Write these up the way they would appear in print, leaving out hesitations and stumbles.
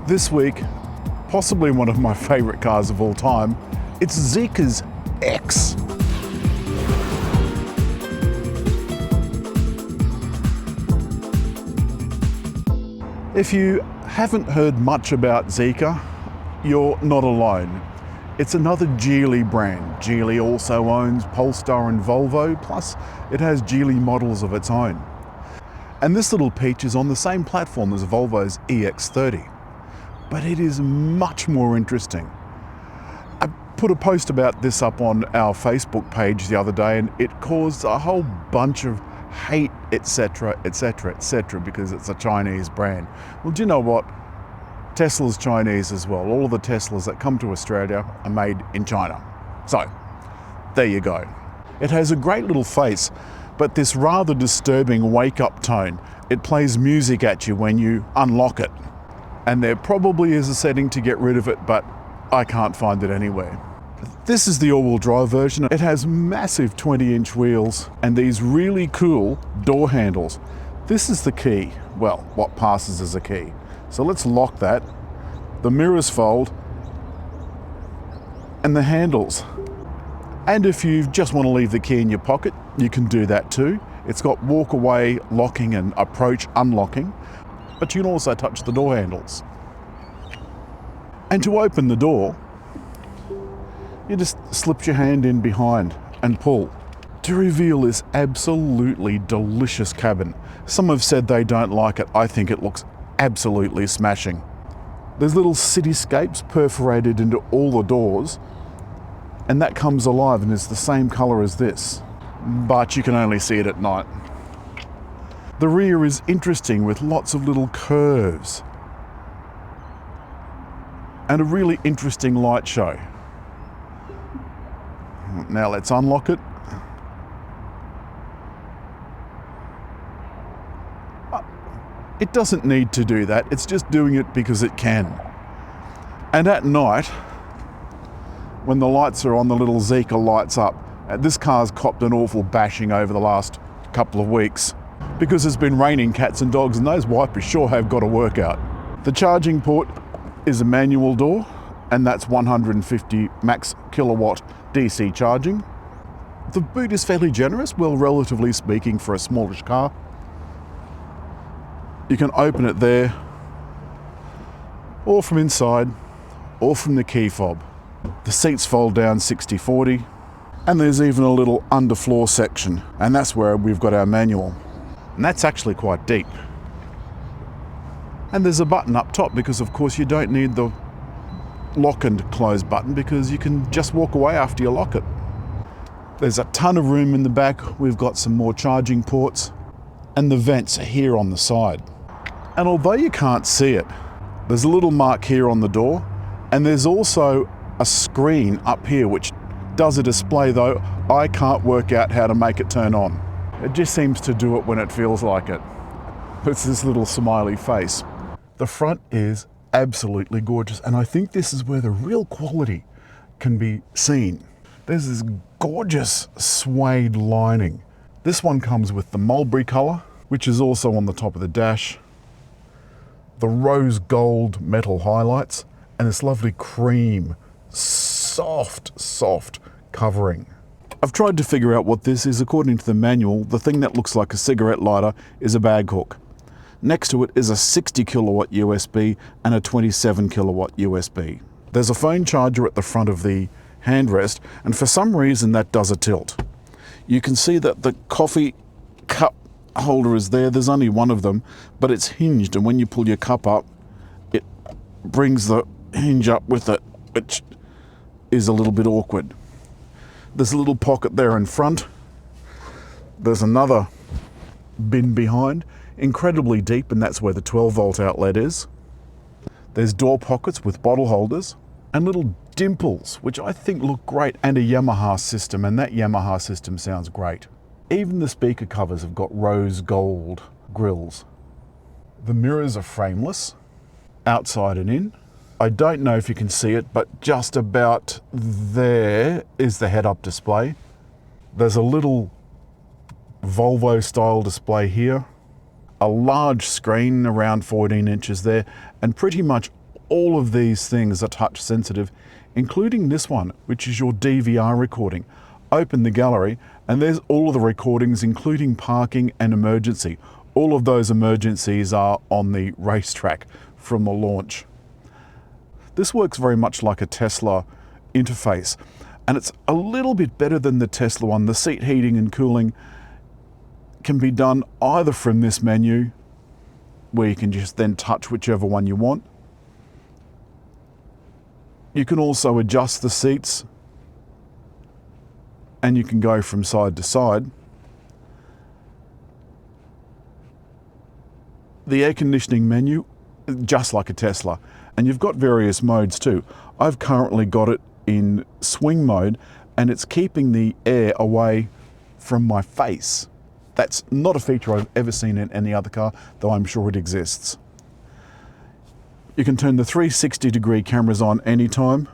This week, possibly one of my favourite cars of all time, it's ZEEKR X. If you haven't heard much about ZEEKR, you're not alone. It's another Geely brand. Geely also owns Polestar and Volvo, plus it has Geely models of its own. And this little peach is on the same platform as Volvo's EX30. But it is much more interesting. I put a post about this up on our Facebook page the other day, and it caused a whole bunch of hate, etc, etc, etc, because it's a Chinese brand. Well, do you know what? Tesla's Chinese as well. All of the Teslas that come to Australia are made in China. So, there you go. It has a great little face, but this rather disturbing wake-up tone. It plays music at you when you unlock it. And there probably is a setting to get rid of it, but I can't find it anywhere. This is the all-wheel drive version. It has massive 20-inch wheels and these really cool door handles. This is the key. Well, what passes as a key. So let's lock that. The mirrors fold and the handles. And if you just want to leave the key in your pocket, you can do that too. It's got walk-away locking and approach unlocking, but you can also touch the door handles. And to open the door, you just slip your hand in behind and pull to reveal this absolutely delicious cabin. Some have said they don't like it. I think it looks absolutely smashing. There's little cityscapes perforated into all the doors, and that comes alive and is the same color as this, but you can only see it at night. The rear is interesting with lots of little curves and a really interesting light show. Now let's unlock it. It doesn't need to do that, it's just doing it because it can. And at night, when the lights are on, the little ZEEKR lights up. This car's copped an awful bashing over the last couple of weeks because it's been raining cats and dogs, and those wipers sure have got to work out. The charging port is a manual door, and that's 150 max kilowatt DC charging. The boot is fairly generous, well, relatively speaking, for a smallish car. You can open it there, or from inside, or from the key fob. The seats fold down 60-40, and there's even a little underfloor section, and that's where we've got our manual. And that's actually quite deep. And there's a button up top because, of course, you don't need the lock and close button because you can just walk away after you lock it. There's a ton of room in the back. We've got some more charging ports, and the vents are here on the side. And although you can't see it, there's a little mark here on the door, and there's also a screen up here which does a display, though I can't work out how to make it turn on. It just seems to do it when it feels like it. It's this little smiley face. The front is absolutely gorgeous, and I think this is where the real quality can be seen. There's this gorgeous suede lining. This one comes with the mulberry color, which is also on the top of the dash, the rose gold metal highlights, and this lovely cream, soft covering. I've tried to figure out what this is. According to the manual, the thing that looks like a cigarette lighter is a bag hook. Next to it is a 60 kilowatt USB and a 27 kilowatt USB. There's a phone charger at the front of the handrest, and for some reason that does a tilt. You can see that the coffee cup holder is there. There's only one of them, but it's hinged, and when you pull your cup up, it brings the hinge up with it, which is a little bit awkward. There's a little pocket there in front. There's another bin behind, incredibly deep, and that's where the 12-volt outlet is. There's door pockets with bottle holders and little dimples, which I think look great, and a Yamaha system, and that Yamaha system sounds great. Even the speaker covers have got rose gold grills. The mirrors are frameless, outside and in. I don't know if you can see it, but just about there is the head-up display. There's a little Volvo style display here, a large screen around 14 inches there, and pretty much all of these things are touch sensitive, including this one, which is your DVR recording. Open the gallery and there's all of the recordings, including parking and emergency. All of those emergencies are on the racetrack from the launch. This works very much like a Tesla interface, and it's a little bit better than the Tesla one. The seat heating and cooling can be done either from this menu, where you can just then touch whichever one you want. You can also adjust the seats, and you can go from side to side. The air conditioning menu, just like a Tesla, and you've got various modes too. I've currently got it in swing mode, and it's keeping the air away from my face. That's not a feature I've ever seen in any other car, though I'm sure it exists. You can turn the 360-degree cameras on anytime.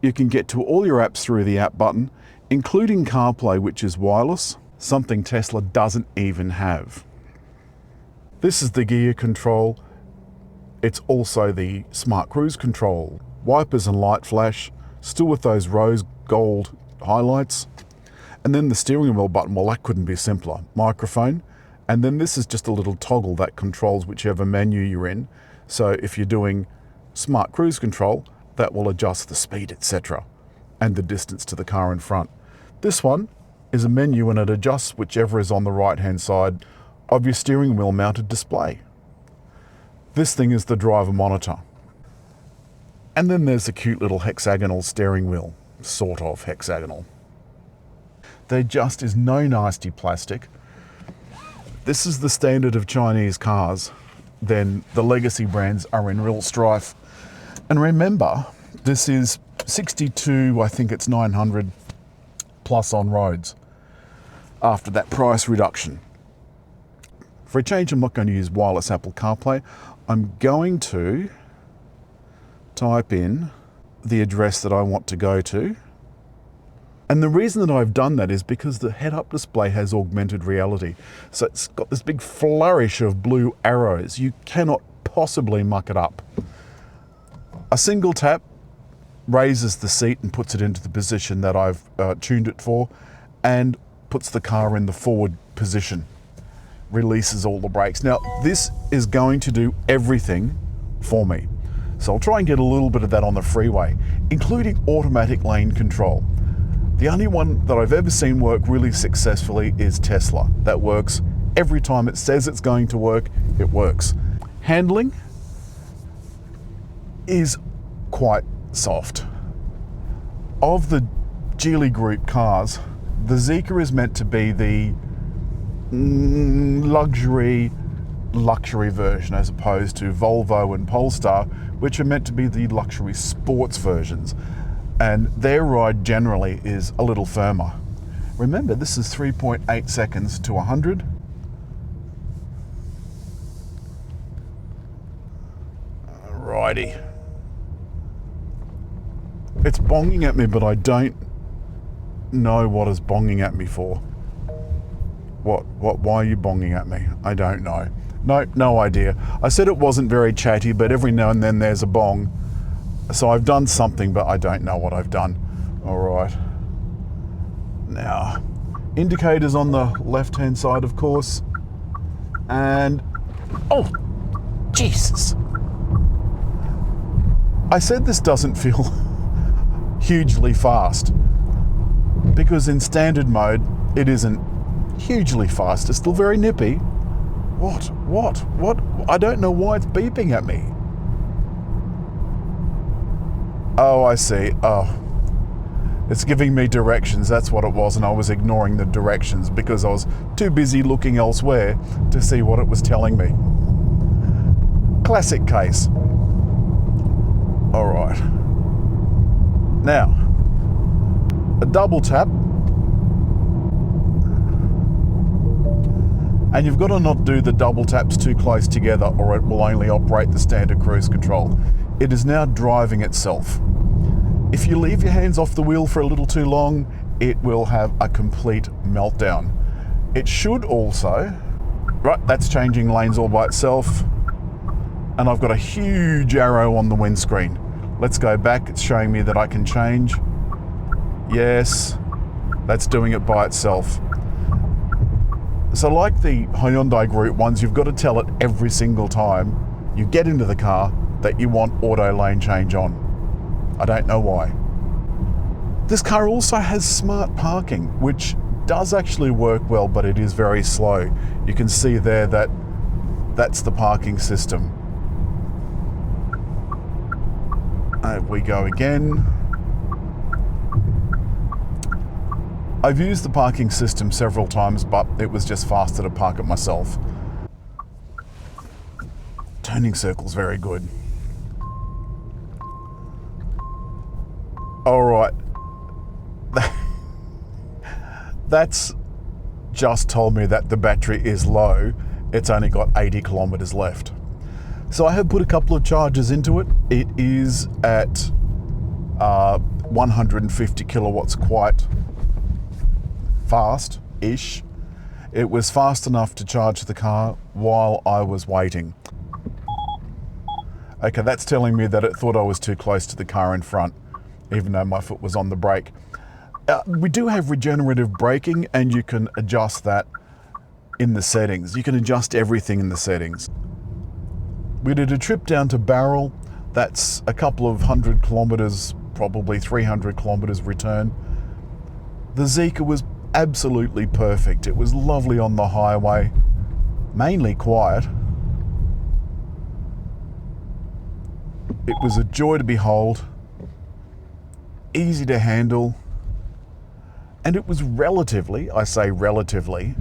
You can get to all your apps through the app button, including CarPlay, which is wireless, something Tesla doesn't even have. This is the gear control. It's also the smart cruise control. Wipers and light flash, still with those rose gold highlights. And then the steering wheel button, well, that couldn't be simpler. Microphone. And then this is just a little toggle that controls whichever menu you're in. So if you're doing smart cruise control, that will adjust the speed, etc., and the distance to the car in front. This one is a menu, and it adjusts whichever is on the right-hand side of your steering wheel mounted display. This thing is the driver monitor. And then there's the cute little hexagonal steering wheel, sort of hexagonal. There just is no nasty plastic. This is the standard of Chinese cars. Then the legacy brands are in real strife. And remember, this is 62, I think it's 900 plus on roads after that price reduction. For a change, I'm not going to use wireless Apple CarPlay. I'm going to type in the address that I want to go to. And the reason that I've done that is because the head-up display has augmented reality. So it's got this big flourish of blue arrows. You cannot possibly muck it up. A single tap raises the seat and puts it into the position that I've tuned it for, and puts the car in the forward position. Releases all the brakes. Now, this is going to do everything for me. So I'll try and get a little bit of that on the freeway, including automatic lane control. The only one that I've ever seen work really successfully is Tesla. That works every time it says it's going to work, it works. Handling is quite soft. Of the Geely Group cars, the ZEEKR is meant to be the luxury version, as opposed to Volvo and Polestar, which are meant to be the luxury sports versions. And their ride generally is a little firmer. Remember, this is 3.8 seconds to 100. Alrighty. It's bonging at me, but I don't know what is bonging at me for. Why are you bonging at me? I don't know. No idea. I said it wasn't very chatty, but every now and then there's a bong. So I've done something, but I don't know what I've done. All right. Now, indicators on the left-hand side, of course. And, oh, Jesus. I said this doesn't feel hugely fast, because in standard mode, it isn't hugely fast. It's still very nippy. What? I don't know why it's beeping at me. Oh, I see. Oh, it's giving me directions. That's what it was, and I was ignoring the directions because I was too busy looking elsewhere to see what it was telling me. Classic case. All right. Now, a double tap, and you've got to not do the double taps too close together, or it will only operate the standard cruise control. It is now driving itself. If you leave your hands off the wheel for a little too long, it will have a complete meltdown. It should also, right, that's changing lanes all by itself. and I've got a huge arrow on the windscreen. Let's go back. It's showing me that I can change. Yes, that's doing it by itself. So like the Hyundai Group ones, you've got to tell it every single time you get into the car that you want auto lane change on. I don't know why. This car also has smart parking, which does actually work well, but it is very slow. You can see there that that's the parking system. There we go again. I've used the parking system several times, but it was just faster to park it myself. Turning circle's very good. All right. That's just told me that the battery is low. It's only got 80 kilometers left. So I have put a couple of charges into it. It is at 150 kilowatts, quite fast-ish. It was fast enough to charge the car while I was waiting. Okay, that's telling me that it thought I was too close to the car in front, even though my foot was on the brake. We do have regenerative braking, and you can adjust that in the settings. You can adjust everything in the settings. We did a trip down to Barrel. That's a couple of 100 kilometers, probably 300 kilometers return. The ZEEKR was absolutely perfect. It was lovely on the highway, mainly quiet. It was a joy to behold, easy to handle, and it was relatively, I say relatively,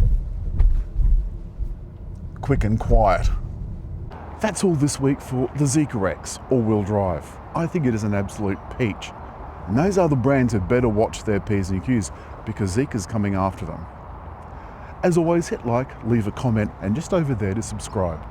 quick and quiet. That's all this week for the ZEEKR X all-wheel drive. I think it is an absolute peach. And those other brands had better watch their P's and Q's, because ZEEKR's coming after them. As always, hit like, leave a comment, and just over there to subscribe.